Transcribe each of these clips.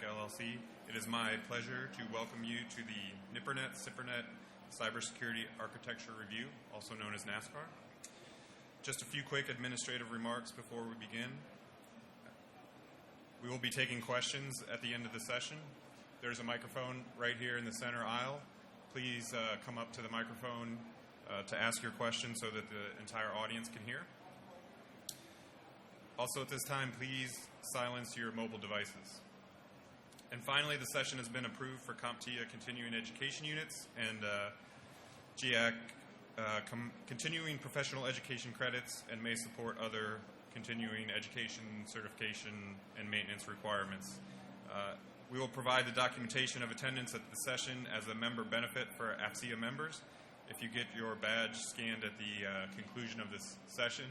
LLC. It is my pleasure to welcome you to the NIPRNet, SIPRNET Cybersecurity Architecture Review, also known as Nascar. Just a few quick administrative remarks before we begin. We will be taking questions at the end of the session. There's a microphone right here in the center aisle. Please come up to the microphone to ask your question so that the entire audience can hear. Also at this time, please silence your mobile devices. And finally, the session has been approved for CompTIA continuing education units and GIAC continuing professional education credits and may support other continuing education, certification, and maintenance requirements. We will provide the documentation of attendance at the session as a member benefit for AFCEA members. If you get your badge scanned at the conclusion of this session,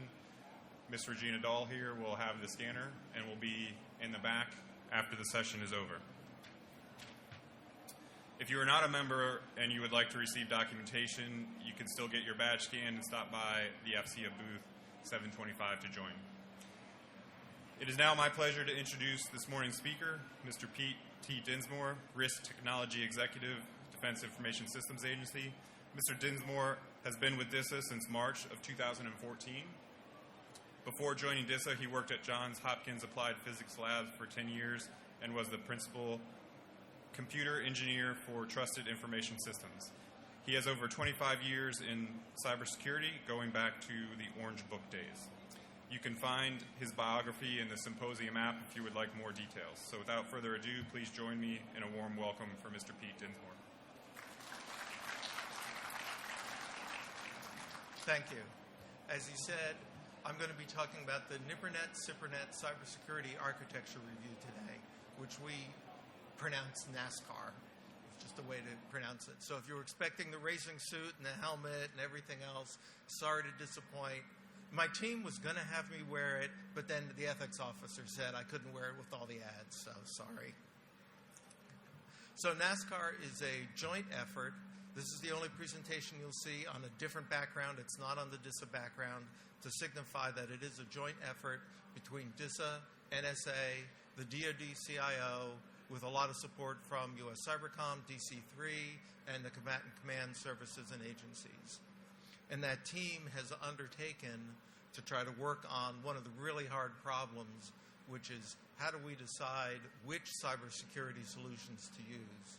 Ms. Regina Dahl here will have the scanner and will be in the back after the session is over. If you are not a member and you would like to receive documentation, you can still get your badge scanned and stop by the AFCEA booth 725 to join. It is now my pleasure to introduce this morning's speaker, Mr. Pete T. Dinsmore, Risk Technology Executive, Defense Information Systems Agency. Mr. Dinsmore has been with DISA since March of 2014. Before joining DISA, he worked at Johns Hopkins Applied Physics Lab for 10 years and was the principal computer engineer for Trusted Information Systems. He has over 25 years in cybersecurity, going back to the Orange Book days. You can find his biography in the symposium app if you would like more details. So without further ado, please join me in a warm welcome for Mr. Pete Dinsmore. Thank you. As he said, I'm going to be talking about the NIPRNet, SIPRNET Cybersecurity Architecture Review today, which we pronounce Nascar. It's just a way to pronounce it. So if you were expecting the racing suit and the helmet and everything else, sorry to disappoint. My team was going to have me wear it, but then the ethics officer said I couldn't wear it with all the ads, so sorry. So Nascar is a joint effort. This is the only presentation you'll see on a different background. It's not on the DISA background, to signify that it is a joint effort between DISA, NSA, the DoD CIO, with a lot of support from U.S. Cybercom, DC-3, and the Combatant Command Services and agencies. And that team has undertaken to try to work on one of the really hard problems, which is how do we decide which cybersecurity solutions to use?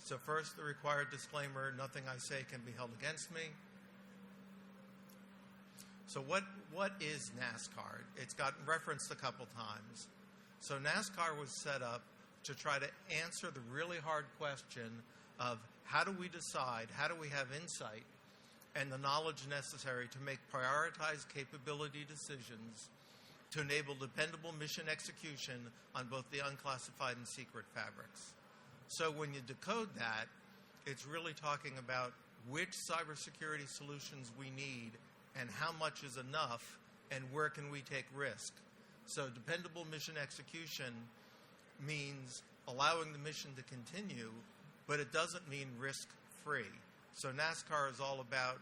So first, the required disclaimer, nothing I say can be held against me. So what is Nascar? It's gotten referenced a couple times. So Nascar was set up to try to answer the really hard question of how do we decide, how do we have insight and the knowledge necessary to make prioritized capability decisions to enable dependable mission execution on both the unclassified and secret fabrics. So when you decode that, it's really talking about which cybersecurity solutions we need and how much is enough and where can we take risk. So dependable mission execution means allowing the mission to continue, but it doesn't mean risk-free. So NASCAR is all about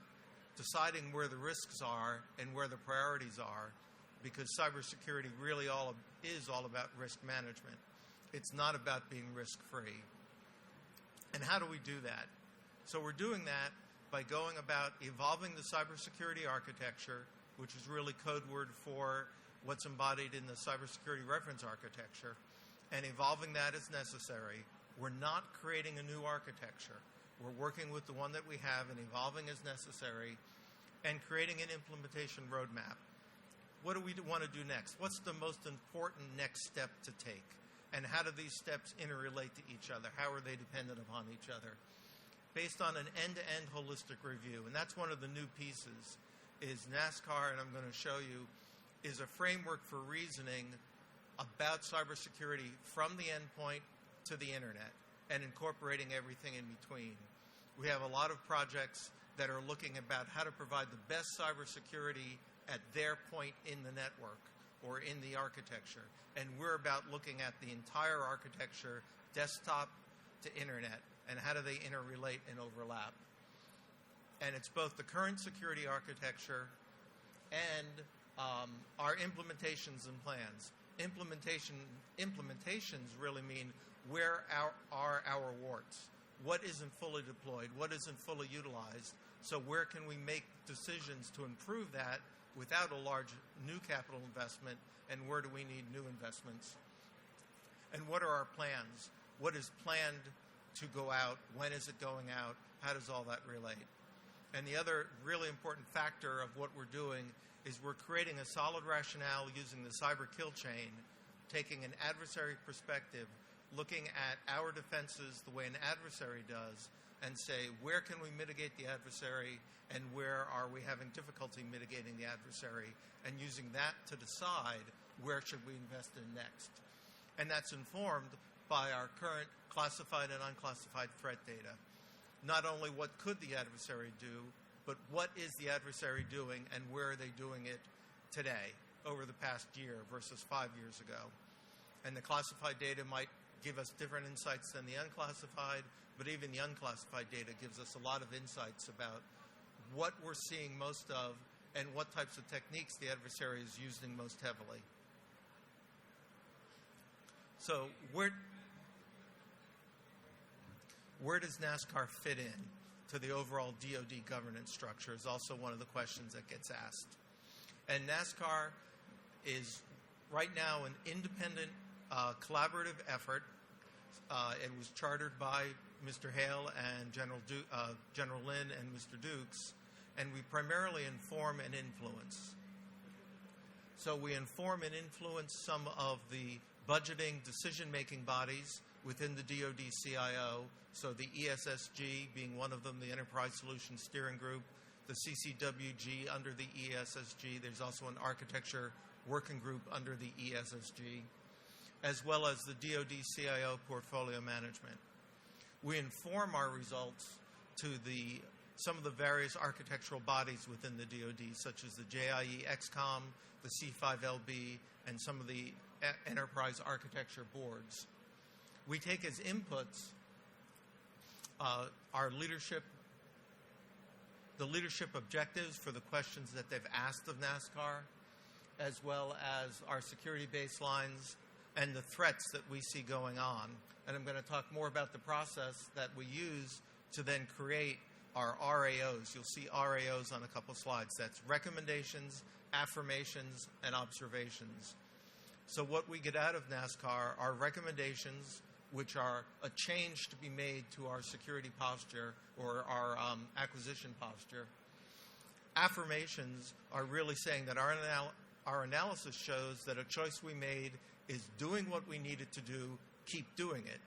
deciding where the risks are and where the priorities are, because cybersecurity really is all about risk management. It's not about being risk-free. And how do we do that? So we're doing that by going about evolving the cybersecurity architecture, which is really code word for what's embodied in the cybersecurity reference architecture, and evolving that as necessary. We're not creating a new architecture. We're working with the one that we have and evolving as necessary and creating an implementation roadmap. What do we want to do next? What's the most important next step to take? And how do these steps interrelate to each other? How are they dependent upon each other? Based on an end-to-end holistic review. And that's one of the new pieces, is NASCAR, and I'm going to show you, is a framework for reasoning about cybersecurity from the endpoint to the internet and incorporating everything in between. We have a lot of projects that are looking about how to provide the best cybersecurity at their point in the network or in the architecture. And we're about looking at the entire architecture, desktop to internet, and how do they interrelate and overlap. And it's both the current security architecture and our implementations and plans. implementations really mean where are our warts? What isn't fully deployed? What isn't fully utilized? So where can we make decisions to improve that without a large new capital investment, and where do we need new investments? And what are our plans? What is planned to go out? When is it going out? How does all that relate? And the other really important factor of what we're doing is we're creating a solid rationale using the cyber kill chain, taking an adversary perspective, looking at our defenses the way an adversary does, and say, where can we mitigate the adversary, and where are we having difficulty mitigating the adversary, and using that to decide where should we invest in next. And that's informed by our current classified and unclassified threat data. Not only what could the adversary do, but what is the adversary doing, and where are they doing it today, over the past year versus 5 years ago. And the classified data might give us different insights than the unclassified, but even the unclassified data gives us a lot of insights about what we're seeing most of and what types of techniques the adversary is using most heavily. So where does Nascar fit in to the overall DoD governance structure is also one of the questions that gets asked. And Nascar is right now an independent collaborative effort. It was chartered by Mr. Hale and General Lynn and Mr. Dukes, and we primarily inform and influence. So we inform and influence some of the budgeting decision-making bodies within the DoD CIO, so the ESSG being one of them, the Enterprise Solutions Steering Group, the CCWG under the ESSG. There's also an architecture working group under the ESSG, as well as the DoD CIO portfolio management. We inform our results to some of the various architectural bodies within the DoD, such as the JIE XCOM, the C5LB, and some of the enterprise architecture boards. We take as inputs the leadership objectives for the questions that they've asked of NASCAR, as well as our security baselines and the threats that we see going on. And I'm going to talk more about the process that we use to then create our RAOs. You'll see RAOs on a couple slides. That's recommendations, affirmations, and observations. So what we get out of NASCAR are recommendations, which are a change to be made to our security posture or our acquisition posture. Affirmations are really saying that our analysis shows that a choice we made is doing what we needed to do, keep doing it.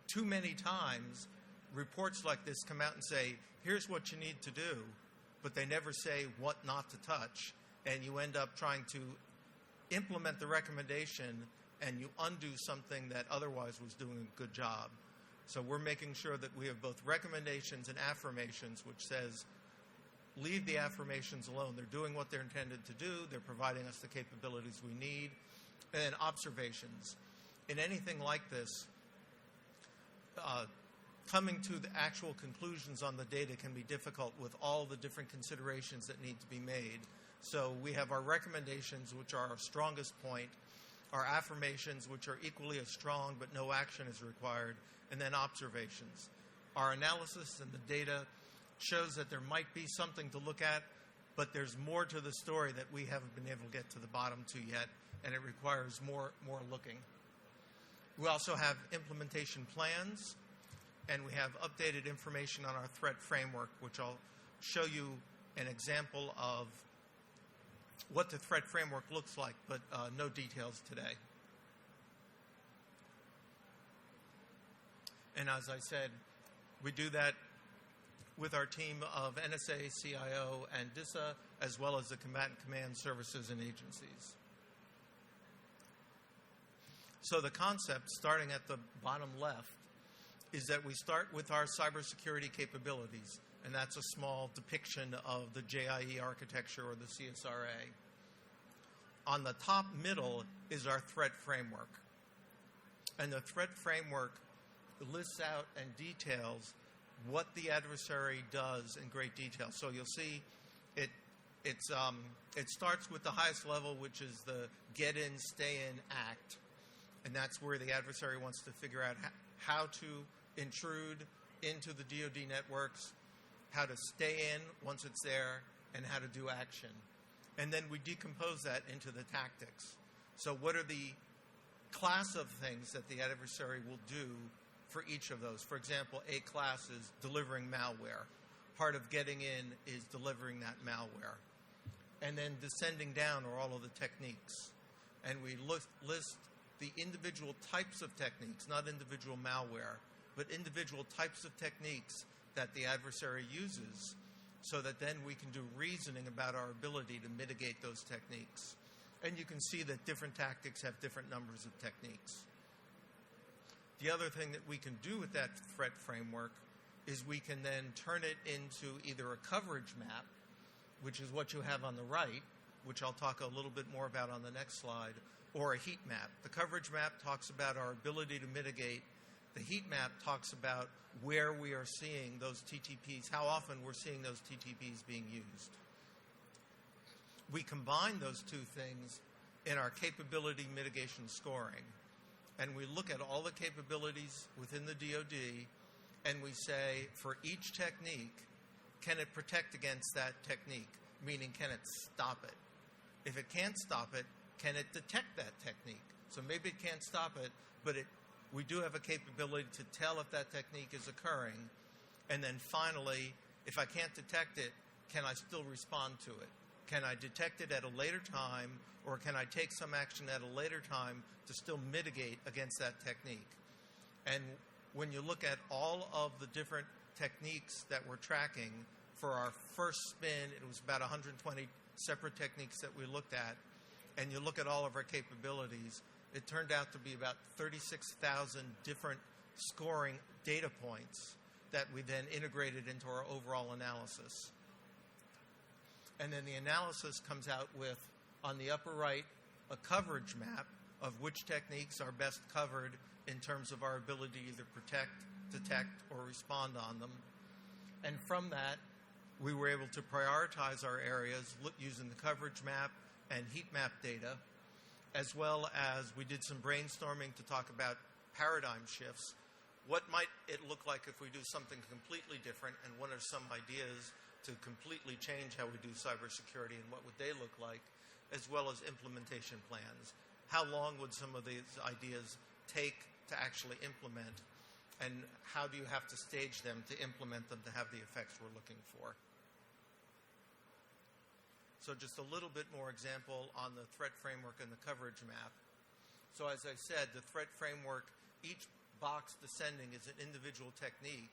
Too many times, reports like this come out and say, here's what you need to do, but they never say what not to touch, and you end up trying to implement the recommendation and you undo something that otherwise was doing a good job. So we're making sure that we have both recommendations and affirmations, which says, leave the affirmations alone. They're doing what they're intended to do. They're providing us the capabilities we need. And then observations. In anything like this, coming to the actual conclusions on the data can be difficult with all the different considerations that need to be made. So we have our recommendations, which are our strongest point, our affirmations, which are equally as strong but no action is required, and then observations. Our analysis and the data shows that there might be something to look at, but there's more to the story that we haven't been able to get to the bottom to yet, and it requires more looking. We also have implementation plans, and we have updated information on our threat framework, which I'll show you an example of what the threat framework looks like, but no details today. And as I said, we do that with our team of NSA, CIO, and DISA, as well as the combatant command services and agencies. So the concept, starting at the bottom left, is that we start with our cybersecurity capabilities, and that's a small depiction of the JIE architecture or the CSRA. On the top middle is our threat framework. And the threat framework lists out and details what the adversary does in great detail. So you'll see it It starts with the highest level, which is the get in, stay in act. And that's where the adversary wants to figure out how to intrude into the DoD networks, how to stay in once it's there, and how to do action. And then we decompose that into the tactics. So what are the class of things that the adversary will do for each of those? For example, a class is delivering malware. Part of getting in is delivering that malware. And then descending down are all of the techniques. And we list the individual types of techniques, not individual malware, but individual types of techniques that the adversary uses, so that then we can do reasoning about our ability to mitigate those techniques. And you can see that different tactics have different numbers of techniques. The other thing that we can do with that threat framework is we can then turn it into either a coverage map, which is what you have on the right, which I'll talk a little bit more about on the next slide, or a heat map. The coverage map talks about our ability to mitigate. The heat map talks about where we are seeing those TTPs, how often we're seeing those TTPs being used. We combine those two things in our capability mitigation scoring. And we look at all the capabilities within the DoD, and we say, for each technique, can it protect against that technique? Meaning, can it stop it? If it can't stop it, can it detect that technique? So maybe it can't stop it, but we do have a capability to tell if that technique is occurring. And then finally, if I can't detect it, can I still respond to it? Can I detect it at a later time, or can I take some action at a later time to still mitigate against that technique? And when you look at all of the different techniques that we're tracking, for our first spin, it was about 120 separate techniques that we looked at, and you look at all of our capabilities, it turned out to be about 36,000 different scoring data points that we then integrated into our overall analysis. And then the analysis comes out with, on the upper right, a coverage map of which techniques are best covered in terms of our ability to either protect, detect, or respond on them. And from that, we were able to prioritize our areas using the coverage map and heat map data, as well as we did some brainstorming to talk about paradigm shifts. What might it look like if we do something completely different, and what are some ideas to completely change how we do cybersecurity, and what would they look like, as well as implementation plans. How long would some of these ideas take to actually implement, and how do you have to stage them to implement them to have the effects we're looking for? So just a little bit more example on the threat framework and the coverage map. So as I said, the threat framework, each box descending is an individual technique,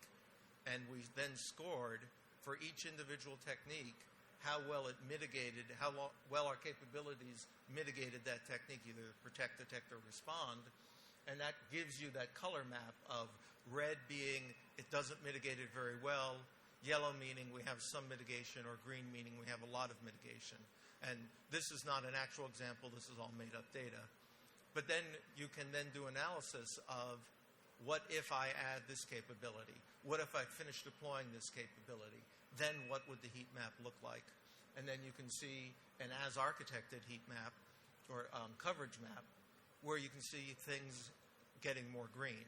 and we then scored for each individual technique how well it mitigated, how well our capabilities mitigated that technique, either protect, detect, or respond. And that gives you that color map of red being it doesn't mitigate it very well, yellow meaning we have some mitigation, or green meaning we have a lot of mitigation. And this is not an actual example, this is all made up data. But then you can then do analysis of, what if I add this capability? What if I finish deploying this capability? Then what would the heat map look like? And then you can see an as-architected heat map, or coverage map, where you can see things getting more green.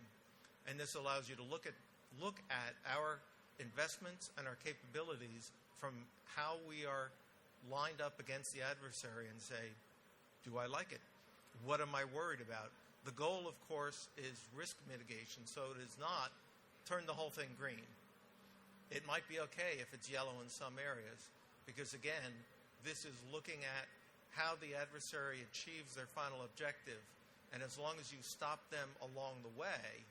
And this allows you to look at our investments and our capabilities from how we are lined up against the adversary and say, do I like it? What am I worried about? The goal, of course, is risk mitigation, so it is not turn the whole thing green. It might be okay if it's yellow in some areas, because again, this is looking at how the adversary achieves their final objective, and as long as you stop them along the way,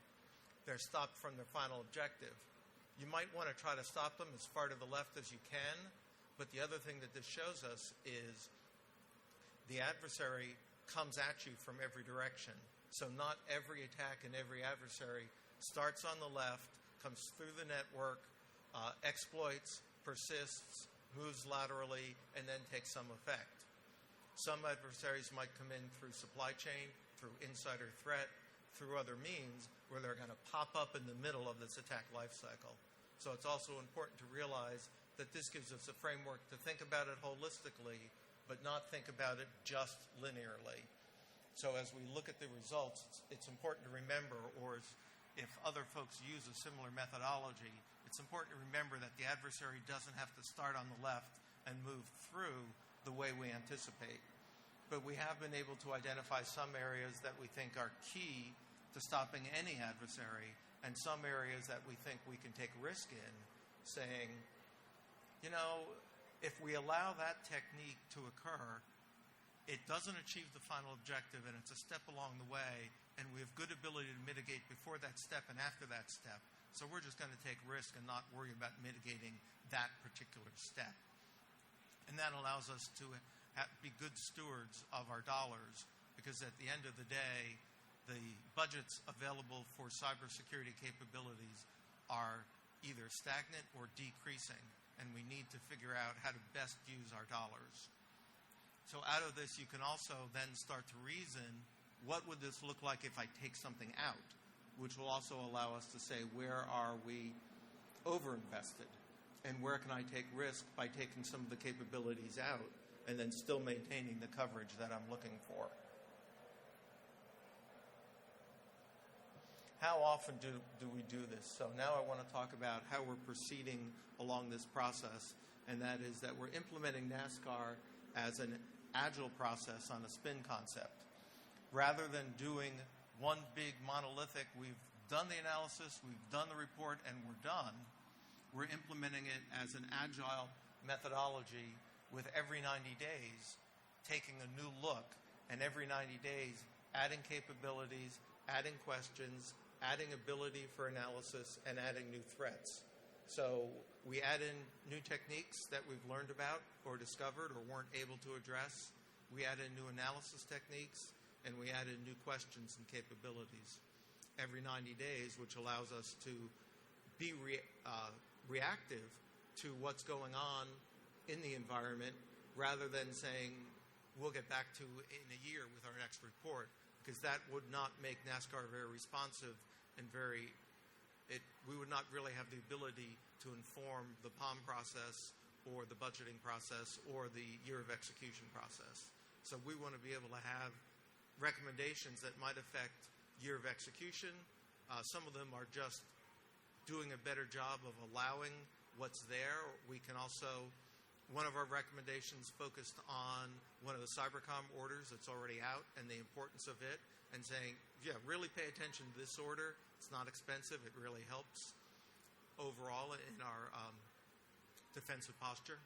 they're stopped from their final objective. You might want to try to stop them as far to the left as you can, but the other thing that this shows us is the adversary comes at you from every direction. So not every attack and every adversary starts on the left, comes through the network, exploits, persists, moves laterally, and then takes some effect. Some adversaries might come in through supply chain, through insider threat, through other means, where they're going to pop up in the middle of this attack life cycle. So it's also important to realize that this gives us a framework to think about it holistically, but not think about it just linearly. So as we look at the results, it's important to remember, or if other folks use a similar methodology, it's important to remember that the adversary doesn't have to start on the left and move through the way we anticipate. But we have been able to identify some areas that we think are key to stopping any adversary, and some areas that we think we can take risk in, saying, you know, if we allow that technique to occur, it doesn't achieve the final objective, and it's a step along the way, and we have good ability to mitigate before that step and after that step. So we're just going to take risk and not worry about mitigating that particular step. And that allows us to be good stewards of our dollars, because at the end of the day, the budgets available for cybersecurity capabilities are either stagnant or decreasing, and we need to figure out how to best use our dollars. So out of this, you can also then start to reason, what would this look like if I take something out? Which will also allow us to say, where are we overinvested? And where can I take risk by taking some of the capabilities out and then still maintaining the coverage that I'm looking for? How often do we do this? So now I want to talk about how we're proceeding along this process, and that is that we're implementing Nascar as an agile process on a spin concept. Rather than doing one big monolithic, we've done the analysis, we've done the report, and we're done, we're implementing it as an agile methodology with every 90 days taking a new look, and every 90 days adding capabilities, adding questions, adding ability for analysis, and adding new threats. So we add in new techniques that we've learned about or discovered or weren't able to address. We add in new analysis techniques, and we add in new questions and capabilities every 90 days, which allows us to be reactive to what's going on in the environment, rather than saying we'll get back to in a year with our next report, because that would not make NASCAR very responsive and we would not really have the ability to inform the POM process or the budgeting process or the year of execution process. So we want to be able to have recommendations that might affect year of execution. Some of them are just doing a better job of allowing what's there. We can also, one of our recommendations focused on one of the Cybercom orders that's already out and the importance of it, and saying, yeah, really pay attention to this order. It's not expensive. It really helps overall in our defensive posture.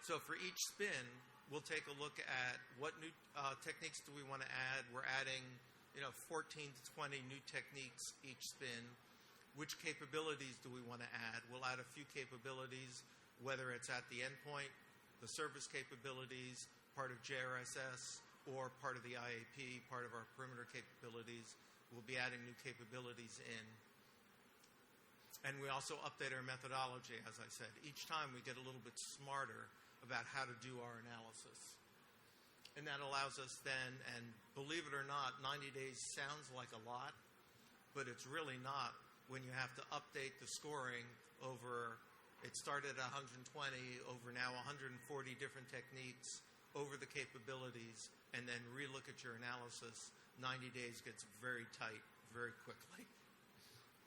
So for each spin, we'll take a look at what new techniques do we want to add. We're adding 14 to 20 new techniques each spin. Which capabilities do we want to add? We'll add a few capabilities, whether it's at the endpoint, the service capabilities, part of JRSS, or part of the IAP, part of our perimeter capabilities. We'll be adding new capabilities in. And we also update our methodology, as I said. Each time we get a little bit smarter about how to do our analysis. And that allows us then, and believe it or not, 90 days sounds like a lot, but it's really not when you have to update the scoring over, it started at 120, over now 140 different techniques, over the capabilities, and then relook at your analysis. 90 days gets very tight very quickly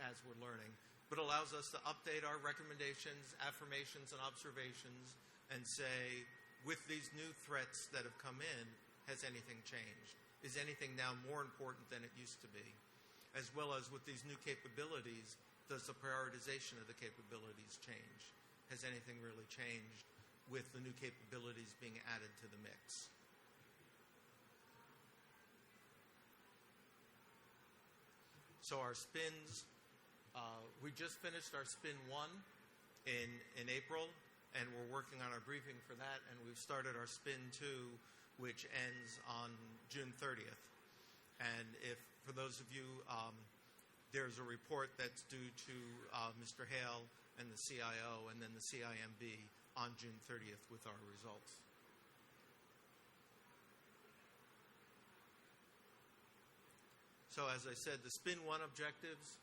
as we're learning. But allows us to update our recommendations, affirmations, and observations, and say, with these new threats that have come in, has anything changed? Is anything now more important than it used to be? As well as with these new capabilities, does the prioritization of the capabilities change? Has anything really changed with the new capabilities being added to the mix? So our spins, we just finished our spin 1 in April, and we're working on our briefing for that, and we've started our spin 2, which ends on June 30th. And if, for those of you, there's a report that's due to Mr. Hale and the CIO and then the CIMB on June 30th with our results. So as I said, the spin 1 objectives,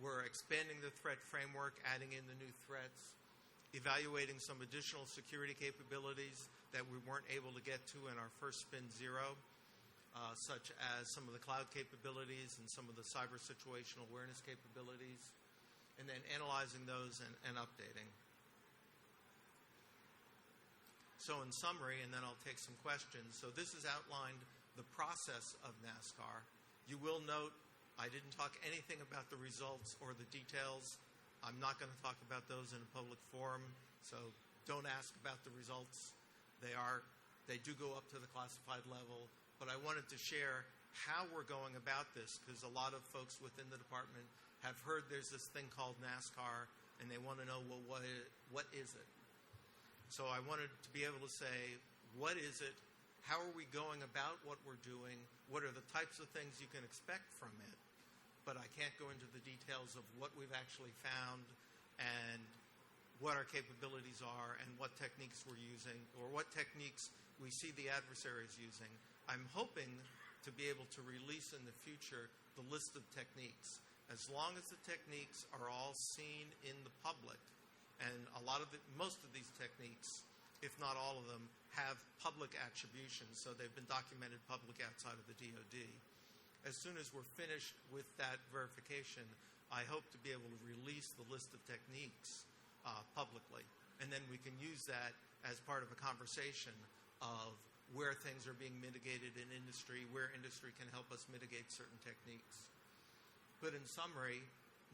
we're expanding the threat framework, adding in the new threats, evaluating some additional security capabilities that we weren't able to get to in our first Spin Zero, such as some of the cloud capabilities and some of the cyber situational awareness capabilities, and then analyzing those and updating. So in summary, and then I'll take some questions. So this has outlined the process of NASCAR. You will note I didn't talk anything about the results or the details. I'm not going to talk about those in a public forum, so don't ask about the results. They do go up to the classified level, but I wanted to share how we're going about this, because a lot of folks within the department have heard there's this thing called NASCAR, and they want to know, well, what is it? So I wanted to be able to say, what is it? How are we going about what we're doing? What are the types of things you can expect from it? But I can't go into the details of what we've actually found and what our capabilities are and what techniques we're using or what techniques we see the adversaries using. I'm hoping to be able to release in the future the list of techniques. As long as the techniques are all seen in the public, and most of these techniques, if not all of them, have public attribution, so they've been documented public outside of the DoD. As soon as we're finished with that verification, I hope to be able to release the list of techniques publicly, and then we can use that as part of a conversation of where things are being mitigated in industry, where industry can help us mitigate certain techniques. But in summary,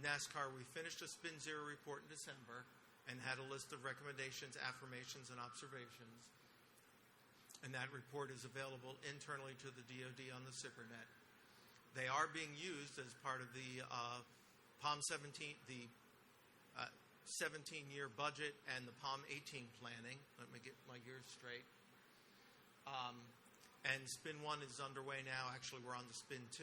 NASCAR, we finished a Spin Zero report in December and had a list of recommendations, affirmations, and observations. And that report is available internally to the DoD on the SIPRNet. They are being used as part of the POM 17, the 17-year budget and the POM 18 planning. Let me get my gears straight. And Spin 1 is underway now. Actually, we're on the Spin 2.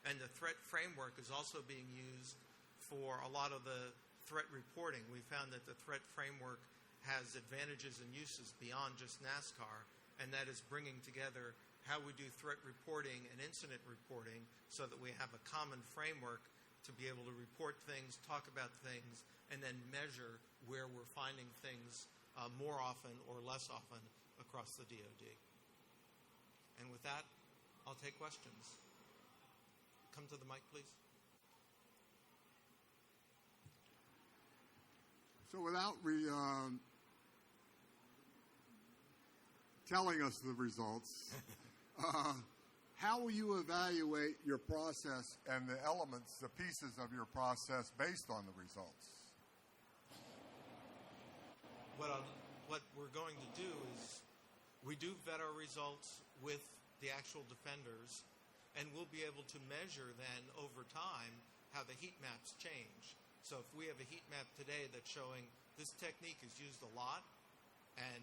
And the threat framework is also being used for a lot of the threat reporting. We found that the threat framework has advantages and uses beyond just NASCAR, and that is bringing together how we do threat reporting and incident reporting so that we have a common framework to be able to report things, talk about things, and then measure where we're finding things more often or less often across the DoD. And with that, I'll take questions. Come to the mic, please. So without telling us the results, how will you evaluate your process and the elements, the pieces of your process based on the results? What we're going to do is we do vet our results with the actual defenders, and we'll be able to measure then over time how the heat maps change. So if we have a heat map today that's showing this technique is used a lot and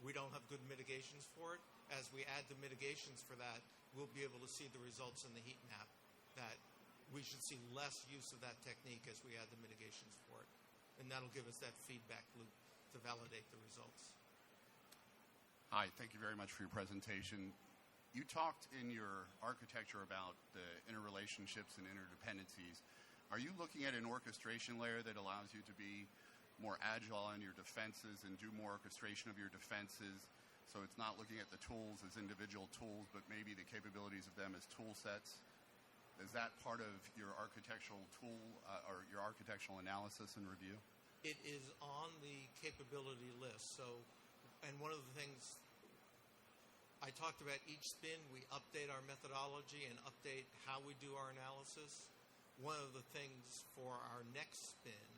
we don't have good mitigations for it, as we add the mitigations for that, we'll be able to see the results in the heat map that we should see less use of that technique as we add the mitigations for it. And that'll give us that feedback loop to validate the results. Hi, thank you very much for your presentation. You talked in your architecture about the interrelationships and interdependencies. Are you looking at an orchestration layer that allows you to be more agile in your defenses and do more orchestration of your defenses? So it's not looking at the tools as individual tools, but maybe the capabilities of them as tool sets. Is that part of your architectural tool or your architectural analysis and review? It is on the capability list. So, and one of the things I talked about each spin, we update our methodology and update how we do our analysis. One of the things for our next spin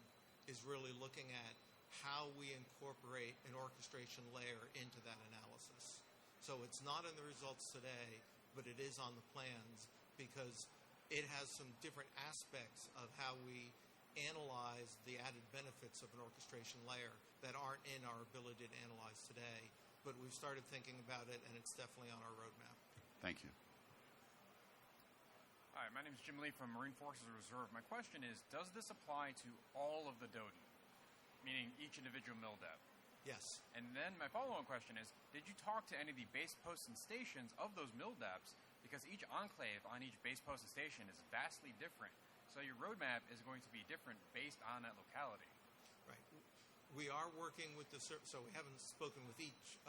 is really looking at how we incorporate an orchestration layer into that analysis. So it's not in the results today, but it is on the plans because it has some different aspects of how we analyze the added benefits of an orchestration layer that aren't in our ability to analyze today. But we've started thinking about it, and it's definitely on our roadmap. Thank you. Hi, my name is Jim Lee from Marine Forces Reserve. My question is, does this apply to all of the DoD, meaning each individual MILDEP? Yes. And then my follow-on question is, did you talk to any of the base posts and stations of those MILDEPs? Because each enclave on each base post and station is vastly different. So your roadmap is going to be different based on that locality. Right. We are working with so we haven't spoken with each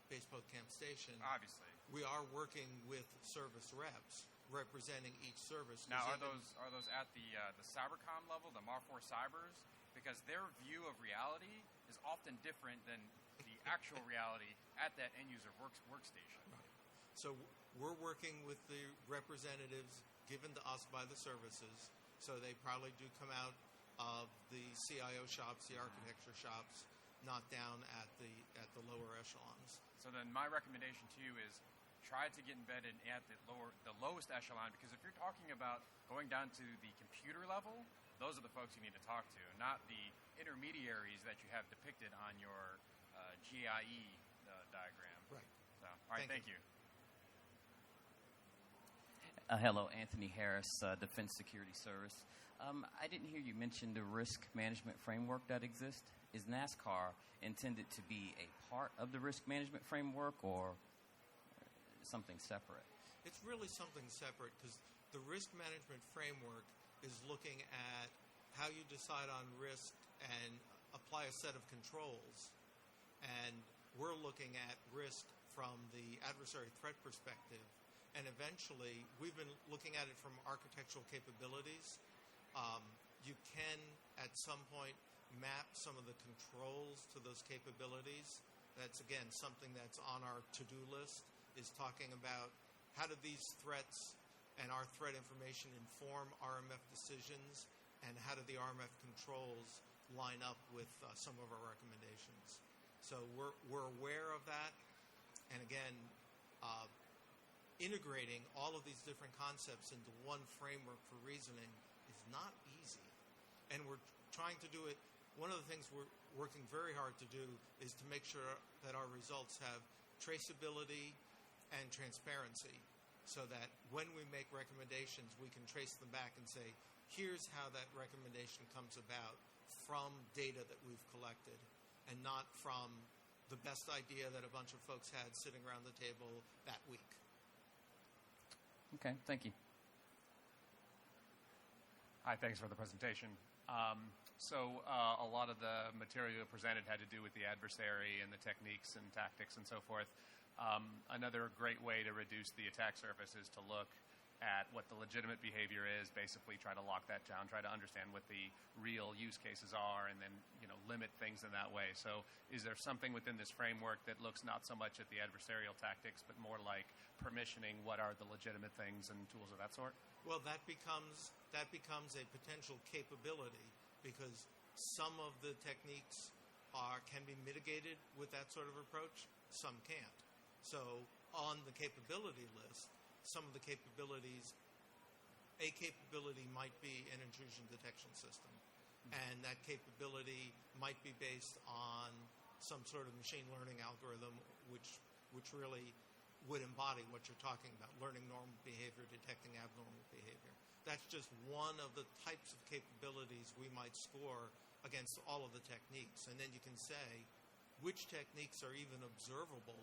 base post camp station. Obviously. We are working with service reps representing each service. Now, are those at the Cybercom level, the MAR4 Cybers? Because their view of reality is often different than the actual reality at that end-user workstation. Right. So we're working with the representatives given to us by the services. So they probably do come out of the CIO shops, the architecture shops, not down at the lower echelons. So then my recommendation to you is try to get embedded at the lowest echelon, because if you're talking about going down to the computer level, those are the folks you need to talk to, not the intermediaries that you have depicted on your GIE diagram. Right. So, all right, thank you. Hello, Anthony Harris, Defense Security Service. I didn't hear you mention the risk management framework that exists. Is NASCAR intended to be a part of the risk management framework or something separate? It's really something separate, because the risk management framework is looking at how you decide on risk and apply a set of controls. And we're looking at risk from the adversary threat perspective. And eventually, we've been looking at it from architectural capabilities. You can, at some point, map some of the controls to those capabilities. That's, again, something that's on our to-do list, is talking about how do these threats and our threat information inform RMF decisions, and how do the RMF controls line up with some of our recommendations. So we're aware of that. And again, integrating all of these different concepts into one framework for reasoning is not easy. And we're trying to do it. One of the things we're working very hard to do is to make sure that our results have traceability and transparency, so that when we make recommendations, we can trace them back and say, here's how that recommendation comes about from data that we've collected, and not from the best idea that a bunch of folks had sitting around the table that week. Okay, thank you. Hi, thanks for the presentation. A lot of the material presented had to do with the adversary and the techniques and tactics and so forth. Another great way to reduce the attack surface is to look at what the legitimate behavior is, basically try to lock that down, try to understand what the real use cases are, and then limit things in that way. So is there something within this framework that looks not so much at the adversarial tactics, but more like permissioning what are the legitimate things and tools of that sort? Well, that becomes a potential capability, because some of the techniques can be mitigated with that sort of approach, some can't. So on the capability list, some of the capabilities, a capability might be an intrusion detection system. And that capability might be based on some sort of machine learning algorithm, which really would embody what you're talking about, learning normal behavior, detecting abnormal behavior. That's just one of the types of capabilities we might score against all of the techniques. And then you can say which techniques are even observable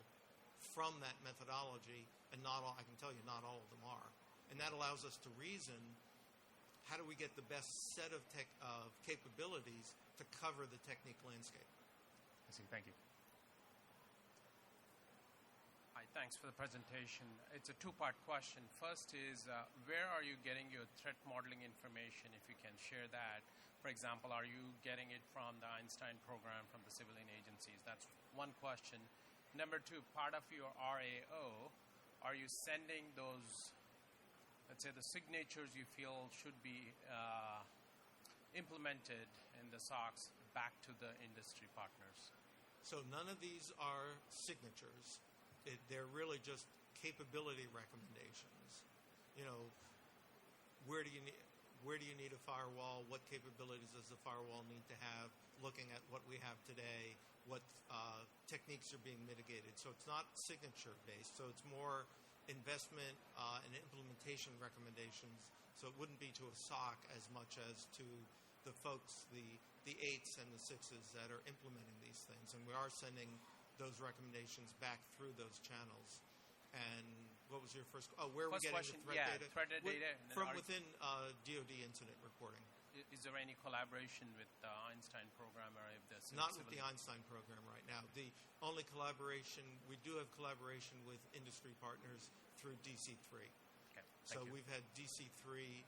from that methodology, and I can tell you not all of them are. And that allows us to reason, how do we get the best set of capabilities to cover the technique landscape? I see, thank you. Hi, thanks for the presentation. It's a two-part question. First is, where are you getting your threat modeling information, if you can share that? For example, are you getting it from the Einstein program, from the civilian agencies? That's one question. Number two, part of your RAO, are you sending those, let's say, the signatures you feel should be implemented in the SOCs back to the industry partners? So none of these are signatures. They're really just capability recommendations. Where do you need a firewall? What capabilities does the firewall need to have? Looking at what we have today, what techniques are being mitigated. So it's not signature-based. So it's more investment and implementation recommendations. So it wouldn't be to a SOC as much as to the folks, the 8s and the 6s that are implementing these things. And we are sending those recommendations back through those channels. And what was your first? Where are we getting the threat data? Threat data. From within DoD incident reporting. is there any collaboration with the Einstein program or if the Not with the Einstein program right now. The only collaboration, we do have collaboration with industry partners through DC3. Okay, So thank you. we've had DC3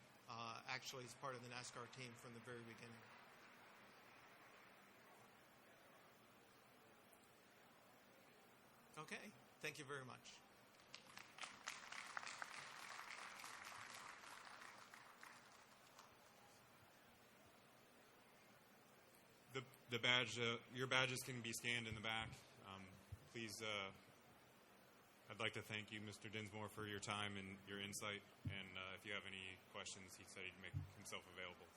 actually as part of the NASCAR team from the very beginning. Okay, thank you very much. The badge, your badges can be scanned in the back. Please, I'd like to thank you, Mr. Dinsmore, for your time and your insight. And if you have any questions, he said he'd make himself available.